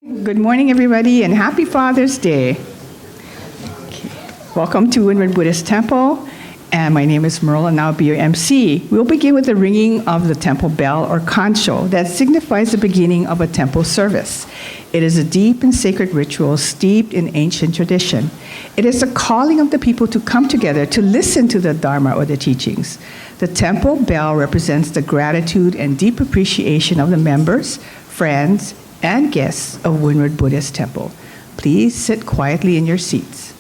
Good morning, everybody, and happy Father's Day. Okay. Welcome to Windward Buddhist Temple, and my name is Merle, and I'll be your MC. We'll begin with the ringing of the temple bell, or Kansho, that signifies the beginning of a temple service. It is a deep and sacred ritual steeped in ancient tradition. It is the calling of the people to come together to listen to the Dharma, or the teachings. The temple bell represents the gratitude and deep appreciation of the members, friends, and guests of Windward Buddhist Temple. Please sit quietly in your seats.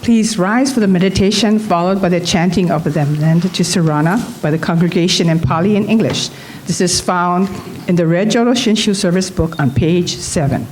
Please rise for the meditation, followed by the chanting of the Vandana Ti-Sarana by the congregation in Pali and English. This is found in the Red Jodo Shinshu Service Book on page 7.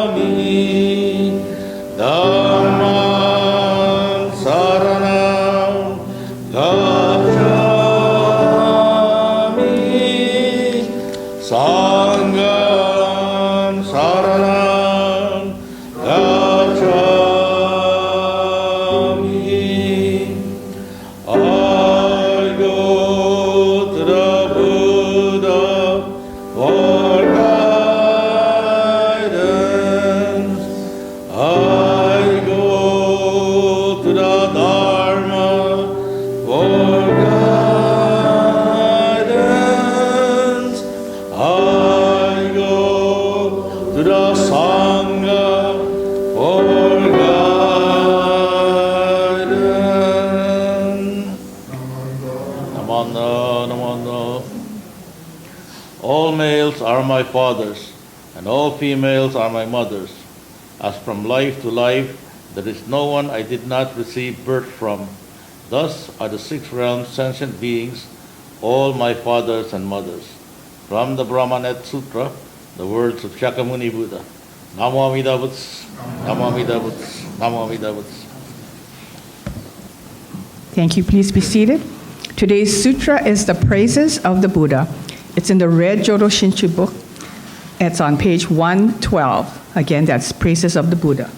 Gacchami Dhamma my fathers, and all females are my mothers. As from life to life, there is no one I did not receive birth from. Thus are the six realms sentient beings, all my fathers and mothers. From the Brahmanet Sutra, the words of Shakyamuni Buddha. Namo Amida Butsu, Namo Amida Butsu, Namo Amida Butsu. Thank you. Please be seated. Today's sutra is the Praises of the Buddha. It's in the red Jodo Shinshu book. It's on page 112. Again, that's Praises of the Buddha.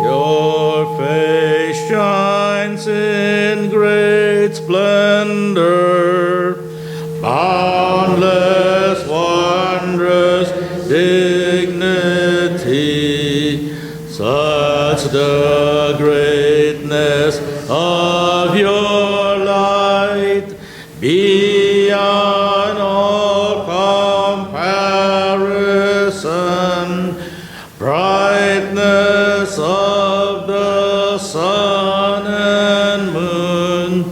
Your face shines in great splendor, boundless, wondrous dignity, such the greatness of your light, beyond all comparison, brightness of the sun and moon,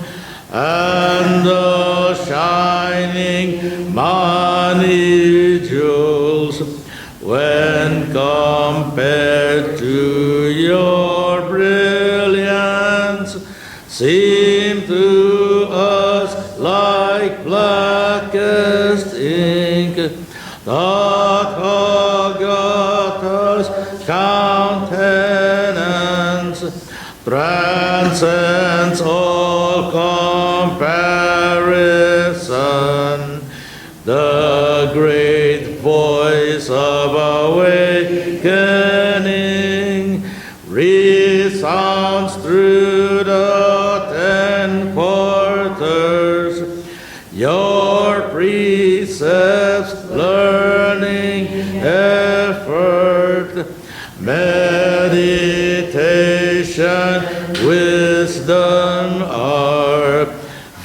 and the shining many jewels, when compared to your brilliance, seem to us like blackest ink. Tathagata's countenance transcends all comparison. The great voice of awakening resounds through the 10 quarters. Your precepts, learning, effort, meditation, wisdom are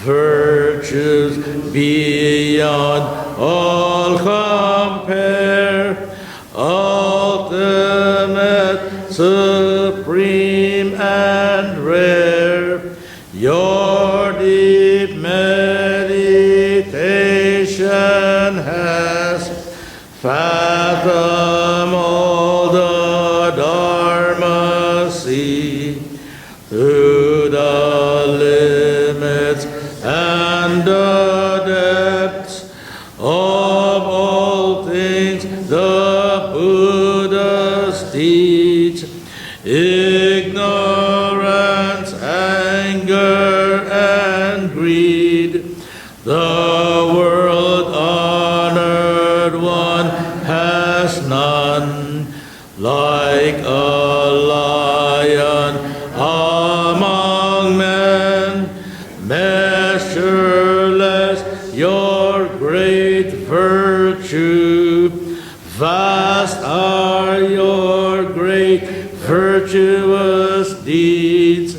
virtues beyond all compare, ultimate, supreme, and rare. Your deep meditation has fathomed all the Dharma sea, through the limits and the depths of all things the Buddhas teach. Ignorance, anger, and greed, the world-honored one has none. Like a lion among men, measureless your great virtue, vast are your great virtuous deeds,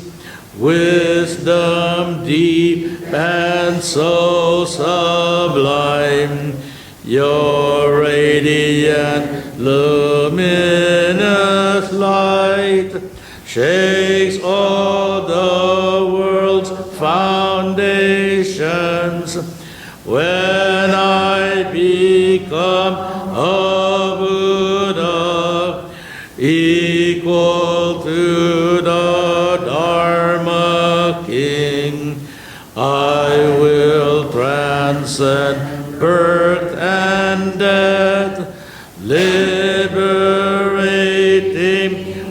wisdom deep and so sublime. Your radiant, luminous light shakes all the world's foundations. When I become a Buddha, equal to the Dharma King, I will transcend birth and death, liberating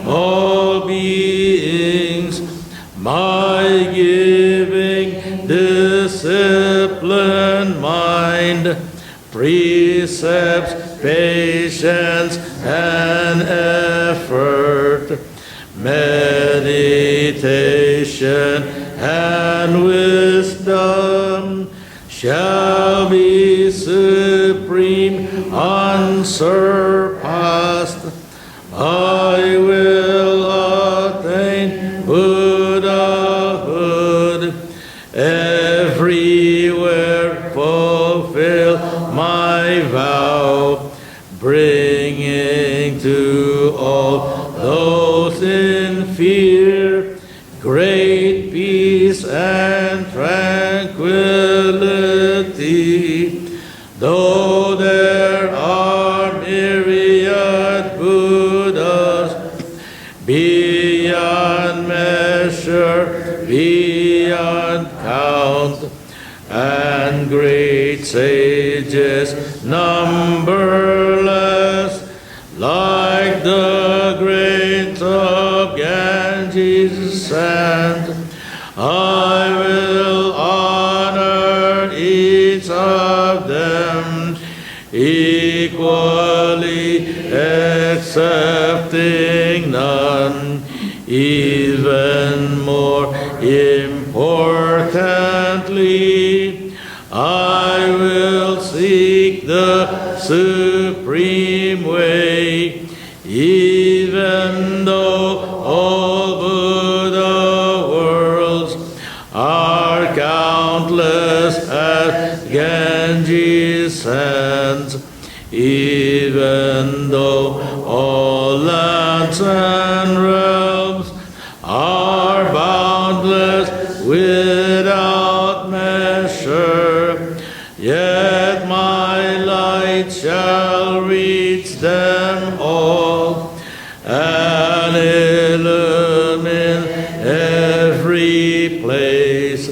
all beings. My giving disciplined mind, precepts, patience, and effort, meditation, and wisdom shall be supreme, unsurpassed. I will attain Buddhahood, everywhere fulfill my vow, bringing to all those in fear, great peace and tranquility. Though there are myriad Buddhas, beyond measure, beyond count, and great sages numberless, like the grains of Ganges sand, I will honor each of them equally, accepting none. Even more importantly, I will seek the supreme way, even though all Buddha worlds are countless as Ganges sands, even though all lands and realms are boundless without measure, yet my light shall reach them all and illumine every place.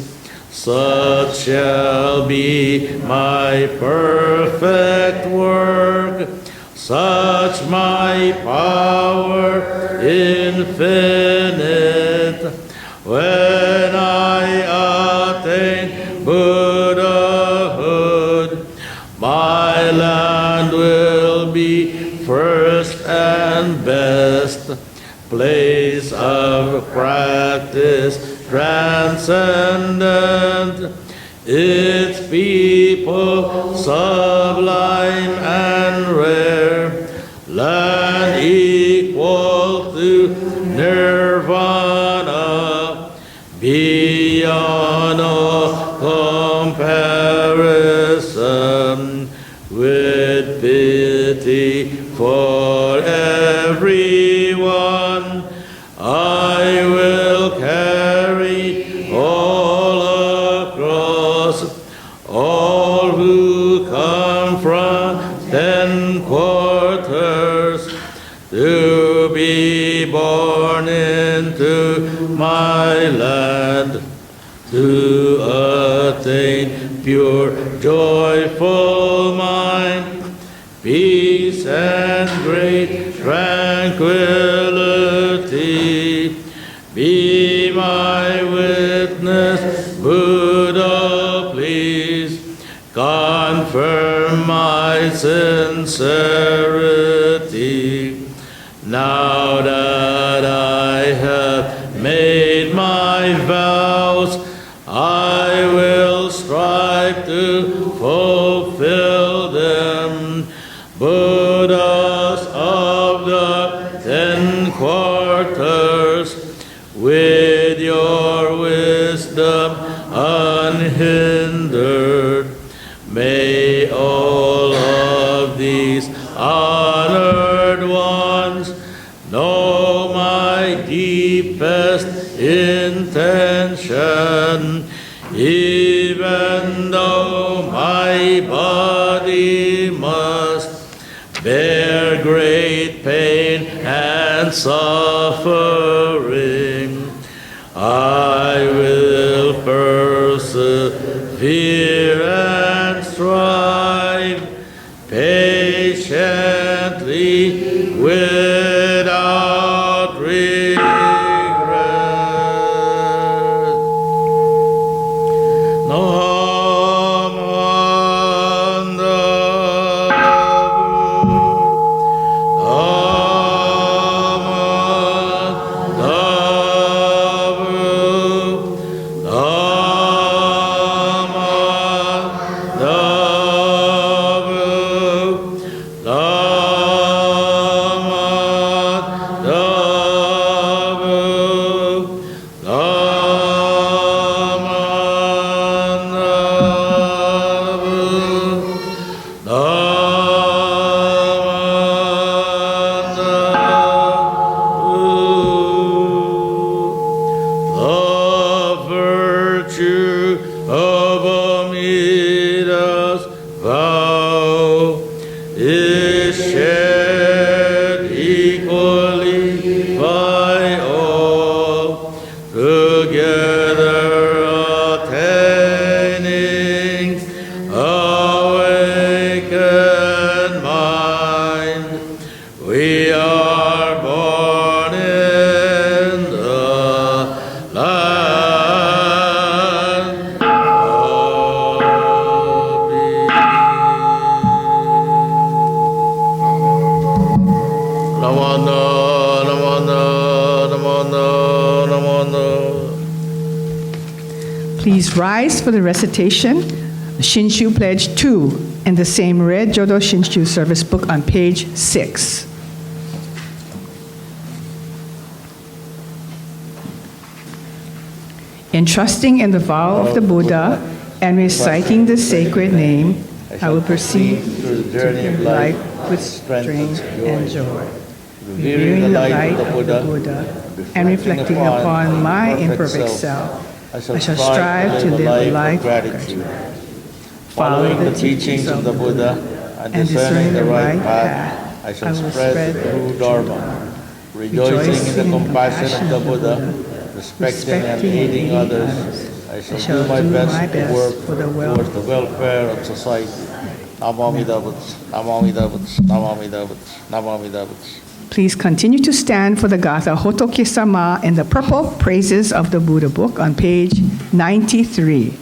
Such shall be my perfect work, such my power infinite. When I attain Buddhahood, my land will be first and best, place of practice transcendent, its people sublime and rare, land equal to nirvana, beyond all comparison, with pity for everyone, I will carry all across, all who come from 10 quarters, to be born into my land, to attain pure, joyful mind, peace and great tranquility. Be my witness, Buddha, please. Confirm my sincerity. Now that I have made my vows, I will strive to fulfill them. Buddhas of the 10 quarters, with your wisdom unhindered, may all of these honored ones know my deepest intention, even though my body must bear great pain and suffering. I will persevere and strive patiently without regret. Amida's vow is shared equally by all, together attaining awakened mind. We are born in the land of Namana, namana, namana, namana. Please rise for the recitation, Shinshu Pledge II, in the same red Jodo Shinshu service book on page 6. Entrusting in the vow of the Buddha and reciting the sacred name, I will proceed through the journey of life life with strength and joy. Revering the light of the Buddha and reflecting upon my imperfect self, I shall strive to live a life of gratitude. Following the teachings of the Buddha and discerning the right path, I shall spread the true Dharma. Rejoicing in the compassion of the Buddha, respecting and aiding others, I shall do my best to work towards the welfare of society. Namo Amida Butsu, Namo Amida Butsu, Namo Amida Butsu, Namo Amida Butsu. Please continue to stand for the Gatha Hotokesama in the purple Praises of the Buddha book on page 93.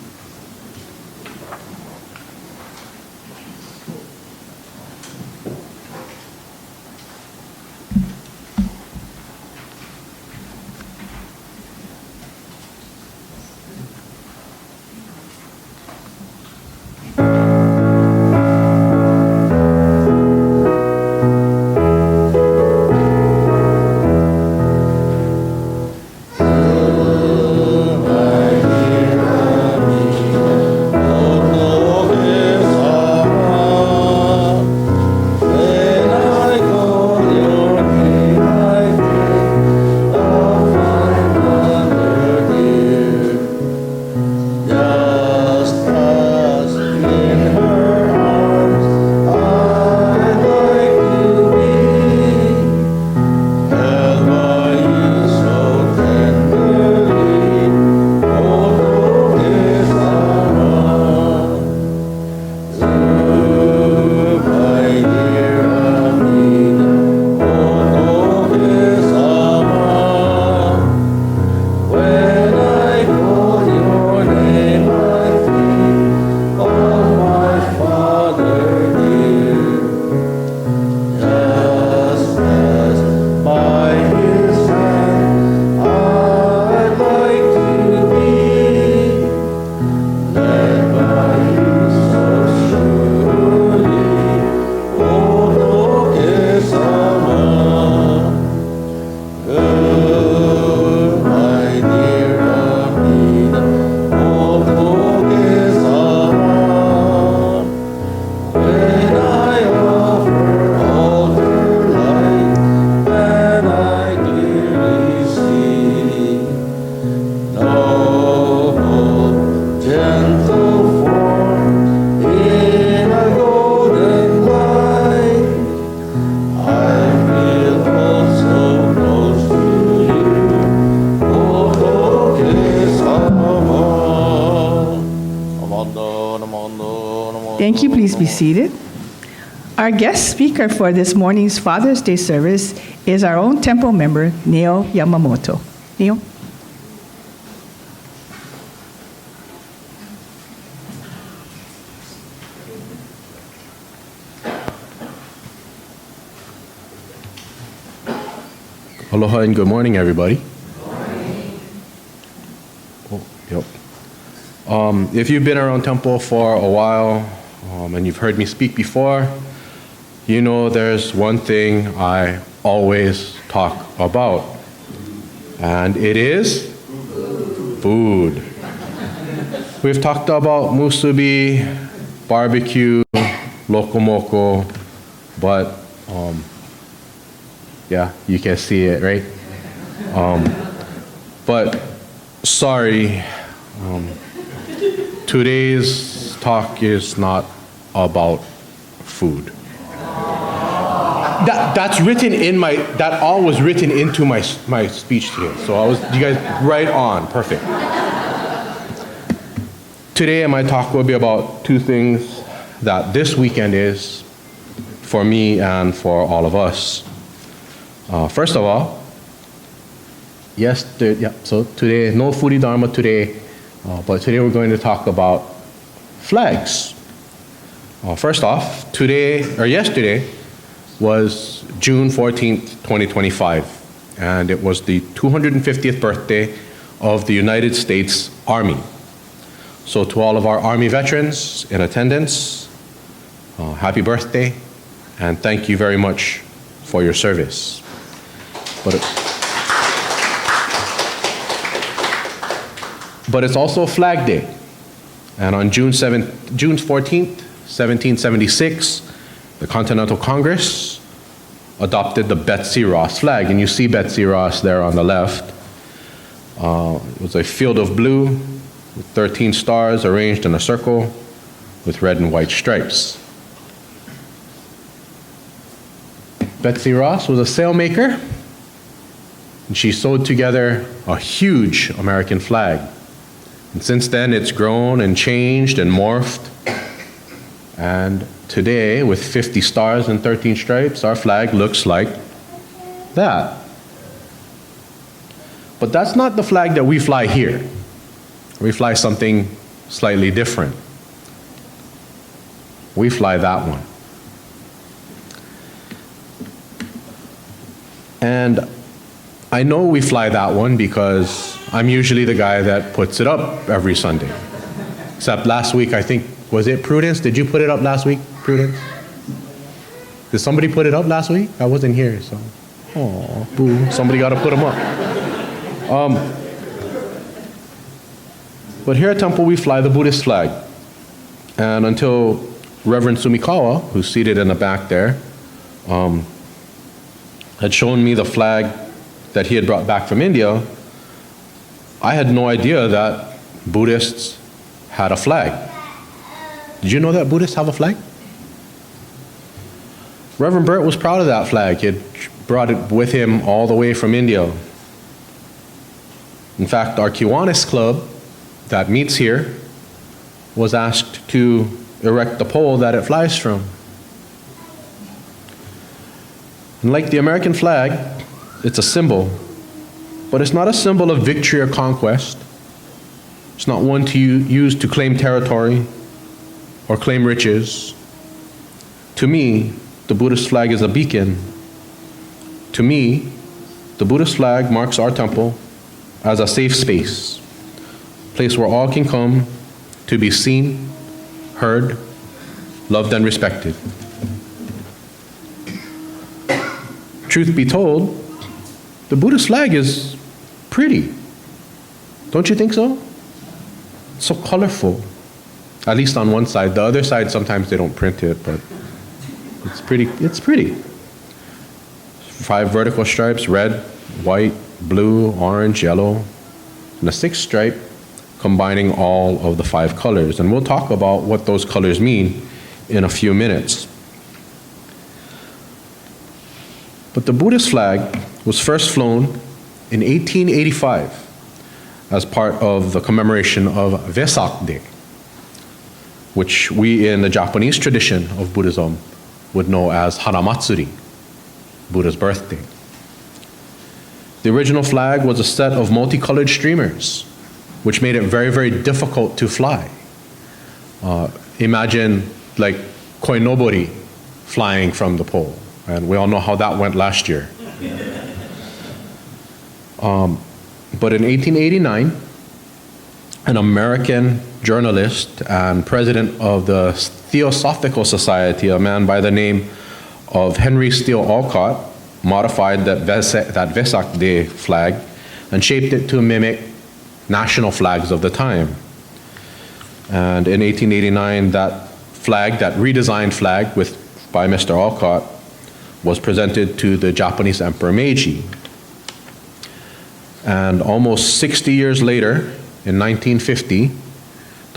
Thank you. Please be seated. Our guest speaker for this morning's Father's Day service is our own temple member, Neil Yamamoto. Neil? Aloha and good morning, everybody. If you've been around temple for a while and you've heard me speak before, you know there's one thing I always talk about, and it is food. We've talked about musubi, barbecue, lokomoko, but yeah, you can see it, right? But sorry, today's talk is not about food. That's written in that all was written into my speech today. So you guys right on, perfect. Today my talk will be about two things that this weekend is for me and for all of us. First of all, so today, no foodie Dharma today, but today we're going to talk about flags. First off, yesterday was June 14th, 2025, and it was the 250th birthday of the United States Army. So to all of our Army veterans in attendance, happy birthday, and thank you very much for your service. But it's also Flag Day, and on June 14th, 1776, the Continental Congress adopted the Betsy Ross flag, and you see Betsy Ross there on the left. It was a field of blue with 13 stars arranged in a circle with red and white stripes. Betsy Ross was a sailmaker, and she sewed together a huge American flag. And since then, it's grown and changed and morphed. And today, with 50 stars and 13 stripes, our flag looks like that. But that's not the flag that we fly here. We fly something slightly different. We fly that one. And I know we fly that one because I'm usually the guy that puts it up every Sunday. Except last week, I think, was it Prudence? Did you put it up last week, Prudence? Did somebody put it up last week? I wasn't here, so. Oh, boo. Somebody got to put them up. But here at Temple, we fly the Buddhist flag. And until Reverend Sumikawa, who's seated in the back there, had shown me the flag that he had brought back from India, I had no idea that Buddhists had a flag. Did you know that Buddhists have a flag? Reverend Burt was proud of that flag. He had brought it with him all the way from India. In fact, our Kiwanis club that meets here was asked to erect the pole that it flies from. And like the American flag, it's a symbol, but it's not a symbol of victory or conquest. It's not one to use to claim territory or claim riches. To me, the Buddhist flag is a beacon. To me, the Buddhist flag marks our temple as a safe space, a place where all can come to be seen, heard, loved, and respected. Truth be told, the Buddhist flag is pretty. Don't you think so? It's so colorful. At least on one side. The other side, sometimes they don't print it, but it's pretty. It's pretty. 5 vertical stripes, red, white, blue, orange, yellow, and a 6th stripe combining all of the 5 colors. And we'll talk about what those colors mean in a few minutes. But the Buddhist flag was first flown in 1885 as part of the commemoration of Vesak Day, which we in the Japanese tradition of Buddhism would know as Hanamatsuri, Buddha's birthday. The original flag was a set of multicolored streamers, which made it very, very difficult to fly. Imagine like koinobori flying from the pole. And we all know how that went last year. But in 1889, an American journalist and president of the Theosophical Society, a man by the name of Henry Steele Olcott, modified that Vesak Day flag and shaped it to mimic national flags of the time. And in 1889, that flag, that redesigned flag by Mr. Olcott, was presented to the Japanese Emperor Meiji. And almost 60 years later, in 1950,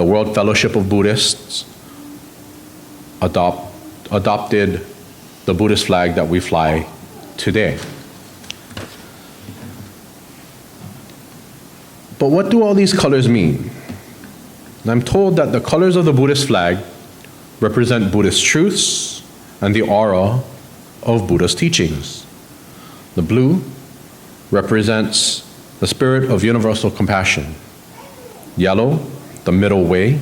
the World Fellowship of Buddhists adopted the Buddhist flag that we fly today. But what do all these colors mean? I'm told that the colors of the Buddhist flag represent Buddhist truths and the aura of Buddha's teachings. The blue represents the spirit of universal compassion. Yellow, the middle way.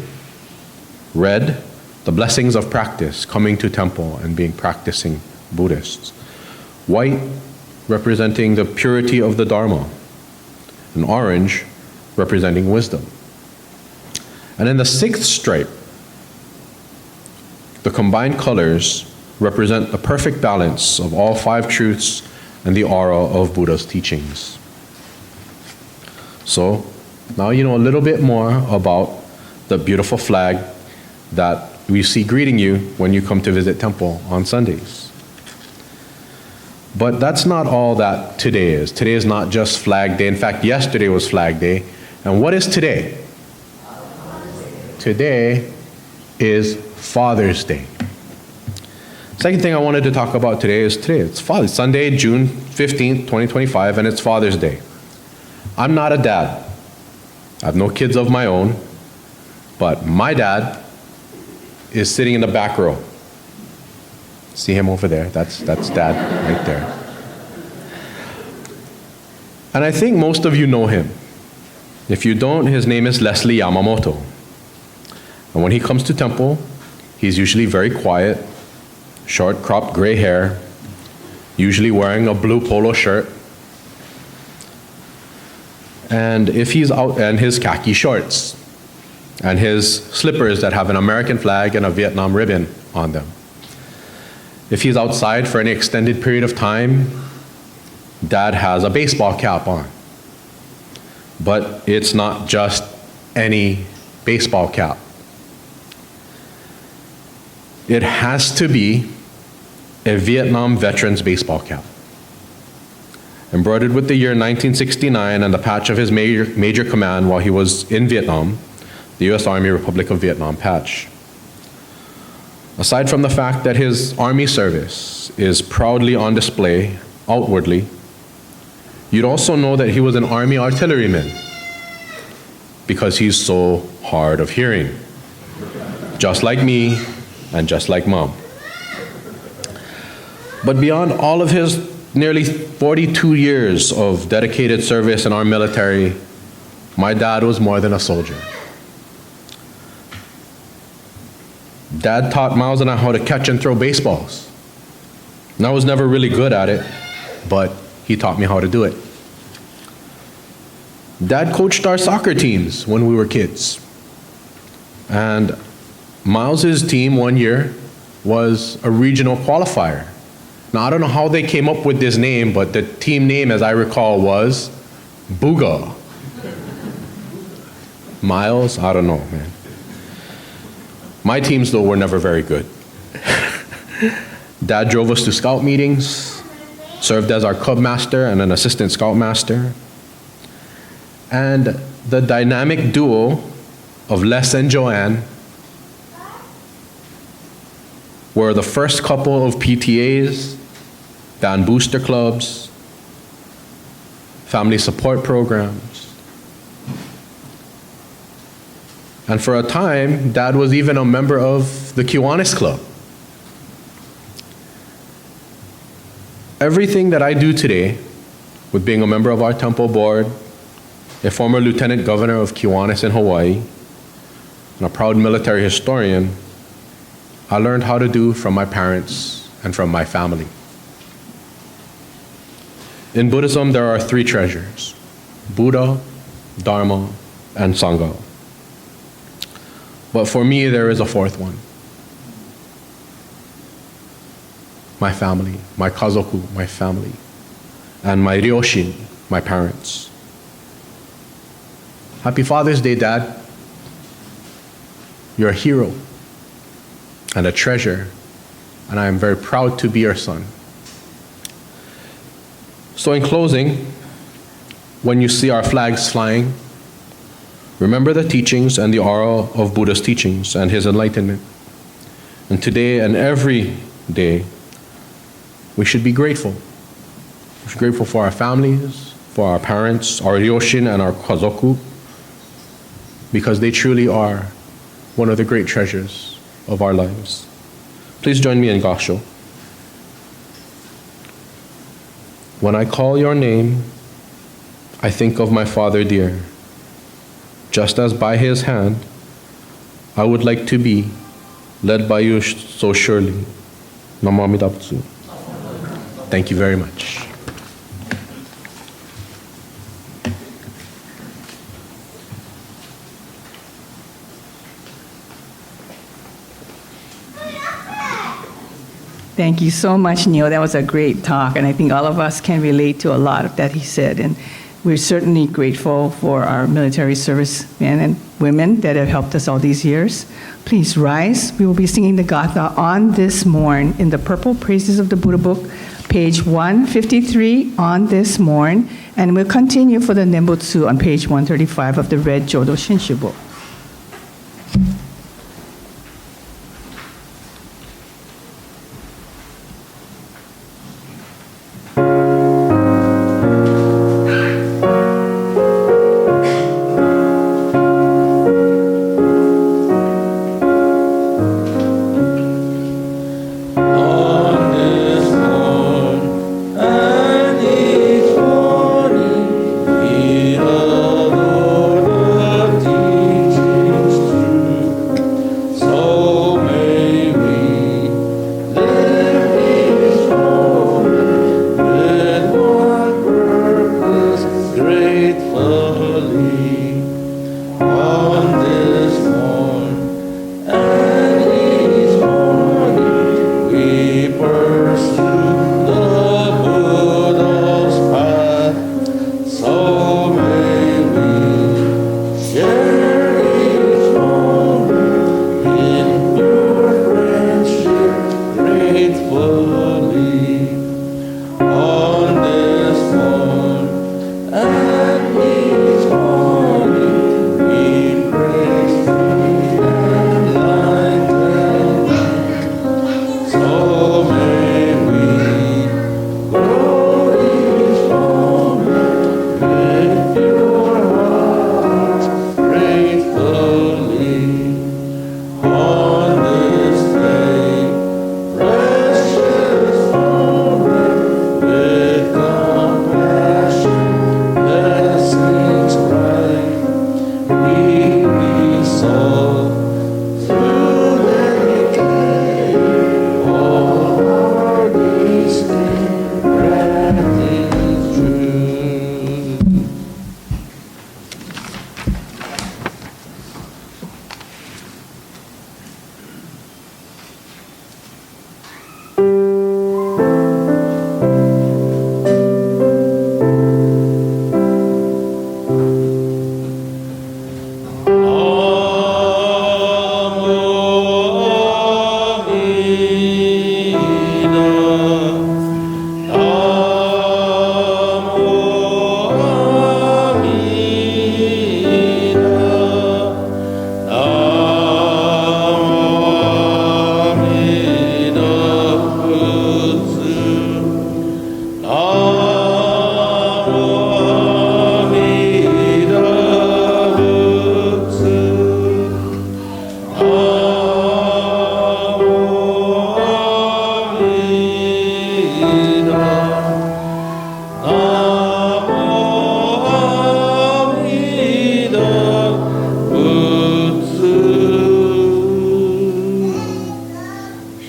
Red, the blessings of practice, coming to temple and being practicing Buddhists. White, representing the purity of the Dharma. And orange, representing wisdom. And in the sixth stripe, the combined colors represent the perfect balance of all five truths and the aura of Buddha's teachings. So, now you know a little bit more about the beautiful flag that we see greeting you when you come to visit temple on Sundays. But that's not all that today is. Today is not just Flag Day. In fact, yesterday was Flag Day. And what is today? Today is Father's Day. Second thing I wanted to talk about today is it's Sunday, June 15th, 2025, and it's Father's Day. I'm not a dad. I have no kids of my own, but my dad is sitting in the back row. See him over there? That's Dad right there. And I think most of you know him. If you don't, his name is Leslie Yamamoto. And when he comes to temple, he's usually very quiet, short cropped gray hair, usually wearing a blue polo shirt, and if he's out, and his khaki shorts, and his slippers that have an American flag and a Vietnam ribbon on them. If he's outside for any extended period of time, Dad has a baseball cap on. But it's not just any baseball cap. It has to be a Vietnam veteran's baseball cap, embroidered with the year 1969 and the patch of his major command while he was in Vietnam, the U.S. Army Republic of Vietnam patch. Aside from the fact that his Army service is proudly on display outwardly, you'd also know that he was an Army artilleryman because he's so hard of hearing, just like me and just like Mom. But beyond all of his nearly 42 years of dedicated service in our military, my dad was more than a soldier. Dad taught Miles and I how to catch and throw baseballs. And I was never really good at it, but he taught me how to do it. Dad coached our soccer teams when we were kids. And Miles's team one year was a regional qualifier. Now, I don't know how they came up with this name, but the team name, as I recall, was Booga. Miles? I don't know, man. My teams, though, were never very good. Dad drove us to scout meetings, served as our cub master and an assistant scout master. And the dynamic duo of Les and Joanne were the first couple of PTAs, band booster clubs, family support programs. And for a time, Dad was even a member of the Kiwanis Club. Everything that I do today, with being a member of our temple board, a former lieutenant governor of Kiwanis in Hawaii, and a proud military historian, I learned how to do from my parents and from my family. In Buddhism, there are three treasures: Buddha, Dharma, and Sangha. But for me, there is a fourth one. My family, my kazoku, my family, and my ryoshin, my parents. Happy Father's Day, Dad. You're a hero and a treasure, and I am very proud to be your son. So in closing, when you see our flags flying, Remember the teachings and the aura of Buddha's teachings and his enlightenment. And today and every day, we should be grateful. We should be grateful for our families, for our parents, our ryoshin and our kazoku, because they truly are one of the great treasures of our lives. Please join me in Kansho. When I call your name, I think of my father dear. Just as by his hand, I would like to be led by you so surely. Namo Amida-butsu. Thank you very much. Thank you so much, Neil. That was a great talk, and I think all of us can relate to a lot of that he said. And we're certainly grateful for our military servicemen and women that have helped us all these years. Please rise. We will be singing the Gatha on this morn in the Purple Praises of the Buddha book, page 153 on this morn, and we'll continue for the Nembutsu on page 135 of the red Jodo Shinshu book.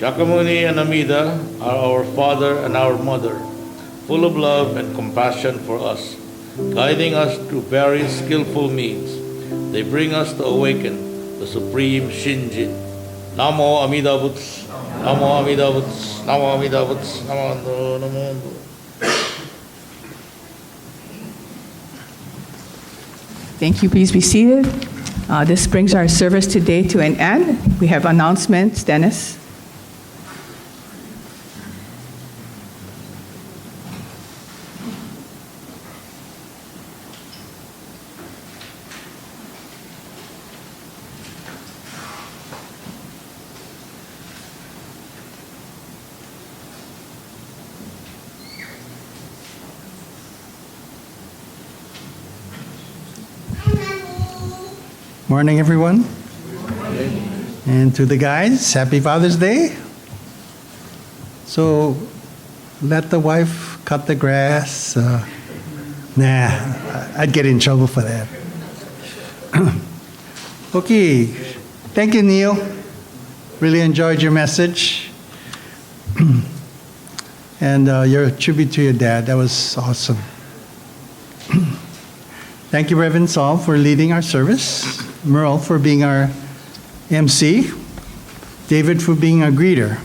Shakyamuni and Amida are our father and our mother, full of love and compassion for us, guiding us through various skillful means. They bring us to awaken the supreme Shinjin. Namo Amida Butsu, Namo Amida Butsu, Namo Amida Butsu, Namo Namo. Thank you. Please be seated. This brings our service today to an end. We have announcements. Dennis. Morning, everyone. And to the guys, happy Father's Day. So, let the wife cut the grass. I'd get in trouble for that. Okay, thank you, Neil. Really enjoyed your message. And your tribute to your dad, that was awesome. Thank you, Reverend Saul, for leading our service. Merle for being our MC. David for being our greeter.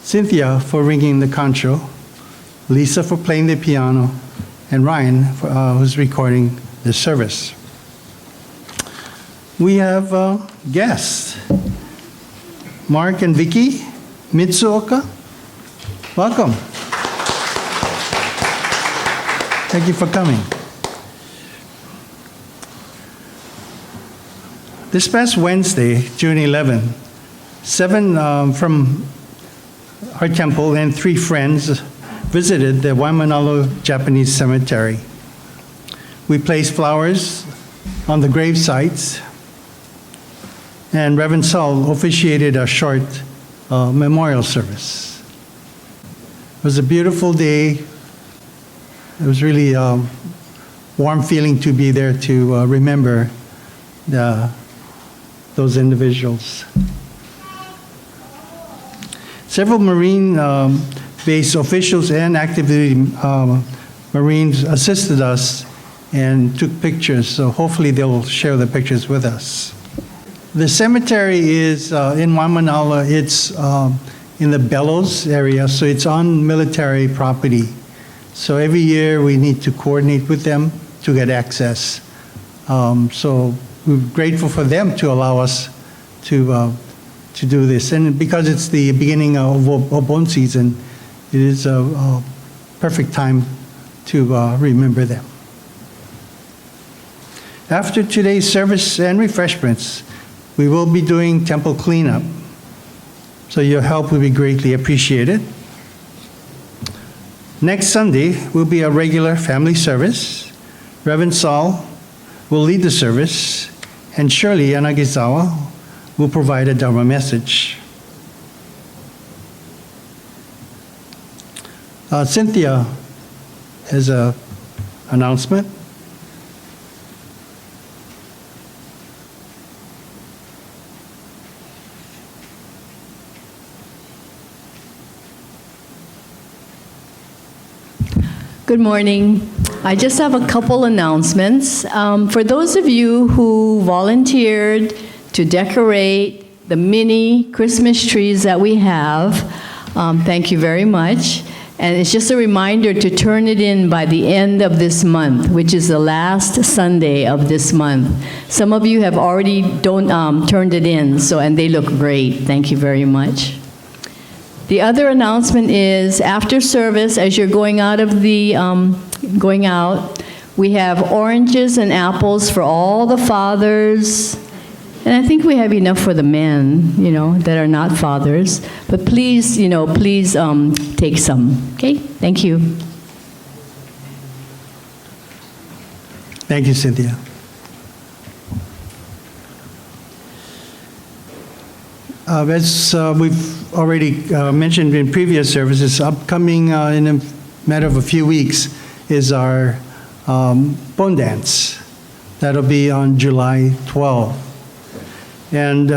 Cynthia for ringing the Kansho. Lisa for playing the piano. And Ryan, who's recording this service. We have guests. Mark and Vicky Mitsuoka. Welcome. Thank you for coming. This past Wednesday, June 11, 7 from our temple and 3 friends visited the Waimanalo Japanese Cemetery. We placed flowers on the grave sites, and Reverend Saul officiated a short memorial service. It was a beautiful day. It was really a warm feeling to be there to remember those individuals. Several Marine-based officials and active-duty Marines assisted us and took pictures, so hopefully they'll share the pictures with us. The cemetery is in Waimanalo. It's in the Bellows area, so it's on military property. So every year we need to coordinate with them to get access. So we're grateful for them to allow us to do this. And because it's the beginning of Obon season, it is a perfect time to remember them. After today's service and refreshments, we will be doing temple cleanup. So your help will be greatly appreciated. Next Sunday will be a regular family service. Reverend Saul will lead the service, and Shirley Yanagisawa will provide a Dharma message. Cynthia has an announcement. Good morning. I just have a couple announcements. For those of you who volunteered to decorate the mini Christmas trees that we have, thank you very much. And it's just a reminder to turn it in by the end of this month, which is the last Sunday of this month. Some of you have already turned it in, and they look great. Thank you very much. The other announcement is after service, as you're going out, we have oranges and apples for all the fathers. And I think we have enough for the men, that are not fathers. But please, take some. Okay? Thank you. Thank you, Cynthia. As we've already mentioned in previous services, upcoming in a matter of a few weeks is our bone dance. That'll be on July 12th. And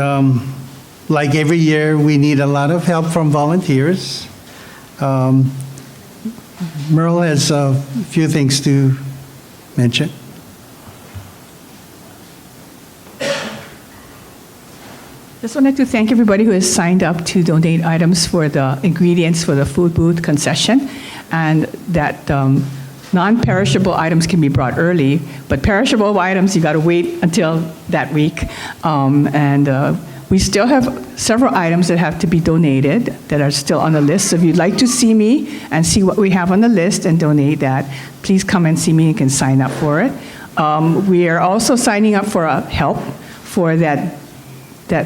like every year, we need a lot of help from volunteers. Merle has a few things to mention. Just wanted to thank everybody who has signed up to donate items for the ingredients for the food booth concession, and that non-perishable items can be brought early, but perishable items, you got to wait until that week. We still have several items that have to be donated that are still on the list. So if you'd like to see me and see what we have on the list and donate that, please come and see me. You can sign up for it. We are also signing up for help for that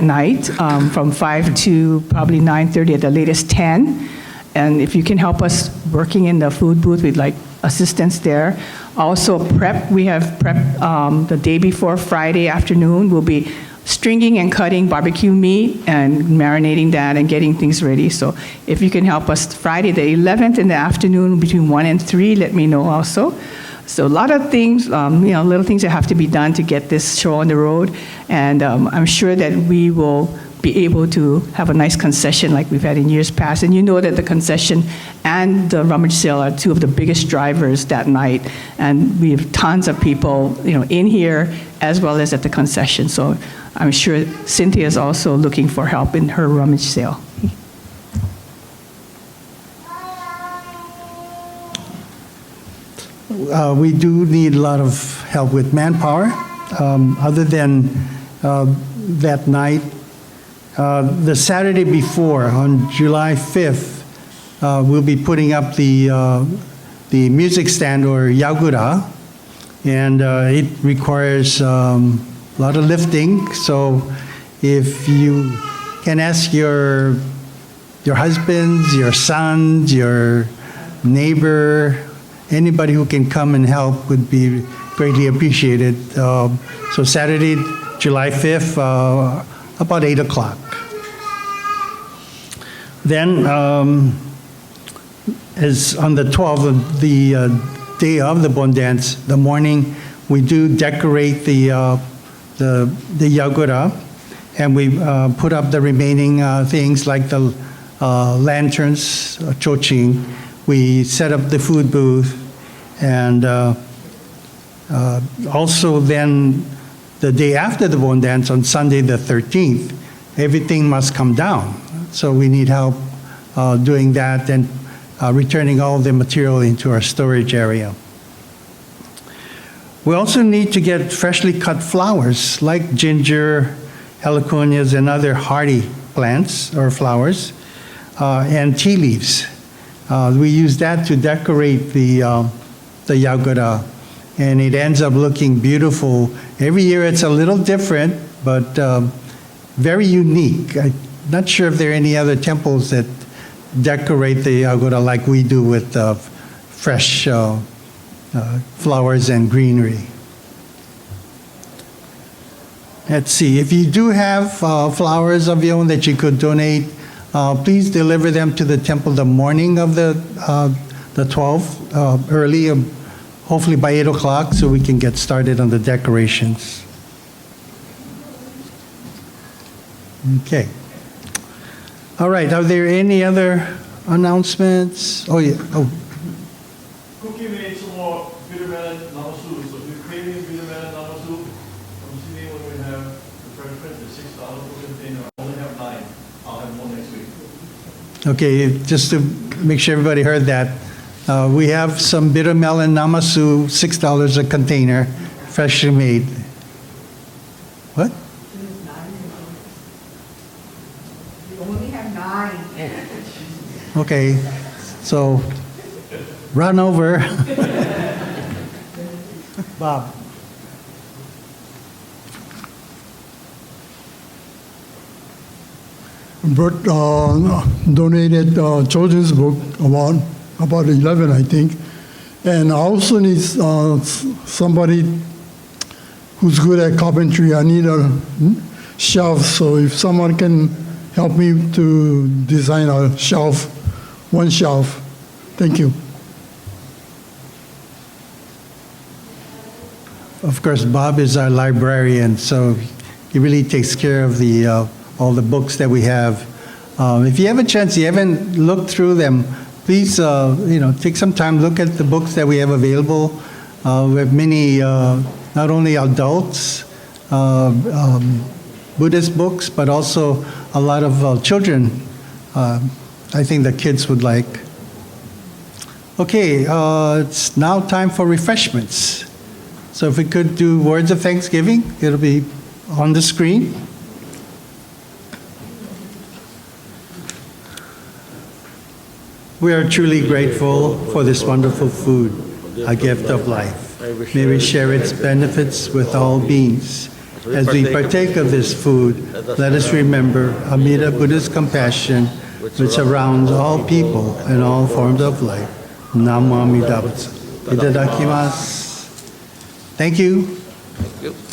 night from 5 to probably 9:30 at the latest 10. And if you can help us working in the food booth, we'd like assistance there. Also prep, we have prepped the day before Friday afternoon. We'll be stringing and cutting barbecue meat and marinating that and getting things ready. So if you can help us Friday the 11th in the afternoon between 1 and 3, let me know also. So a lot of things, little things that have to be done to get this show on the road. And I'm sure that we will be able to have a nice concession like we've had in years past. And you know that the concession and the rummage sale are two of the biggest drivers that night. And we have tons of people, in here as well as at the concession. So I'm sure Cynthia is also looking for help in her rummage sale. We do need a lot of help with manpower. Other than that night, the Saturday before, on July 5th, we'll be putting up the music stand or yagura, and it requires a lot of lifting. So if you can ask your husbands, your sons, your neighbor, anybody who can come and help would be greatly appreciated. So Saturday, July 5th, about 8 o'clock. Then, as on the 12th, the day of the Bon Dance, the morning, we do decorate the yagura, and we put up the remaining things like the lanterns, choching. We set up the food booth, and also then the day after the Bon Dance, on Sunday the 13th, everything must come down. So we need help doing that and returning all the material into our storage area. We also need to get freshly cut flowers like ginger, heliconias, and other hardy plants or flowers, and tea leaves. We use that to decorate the yagura, and it ends up looking beautiful. Every year it's a little different, but very unique. I'm not sure if there are any other temples that decorate the yagura like we do with fresh flowers and greenery. Let's see, if you do have flowers of your own that you could donate, please deliver them to the temple the morning of the 12th, early, hopefully by 8 o'clock, so we can get started on the decorations. Okay. All right, are there any other announcements? Oh, yeah. Oh. Cookie made some more bitter melon namasu. So if you're craving bitter melon namasu, come see me when we have the refreshment, the $6 per container. I only have 9. I'll have more next week. Okay, just to make sure everybody heard that, we have some bitter melon namasu, $6 a container, freshly made. What? You only have 9. Okay, so run over. Bob. Bert donated children's book, about 11, I think. And I also need somebody who's good at carpentry. I need a shelf, so if someone can help me to design a shelf, one shelf. Thank you. Of course, Bob is our librarian, so he really takes care of all the books that we have. If you have a chance, you haven't looked through them, please, take some time, look at the books that we have available. We have many, not only adults, Buddhist books, but also a lot of children. I think the kids would like. Okay, it's now time for refreshments. So if we could do words of thanksgiving, it'll be on the screen. We are truly grateful for this wonderful food, a gift of life. May we share its benefits with all beings. As we partake of this food, let us remember Amida Buddha's compassion, which surrounds all people and all forms of life. Namo Amida Butsu. Itadakimasu. Thank you. Thank you.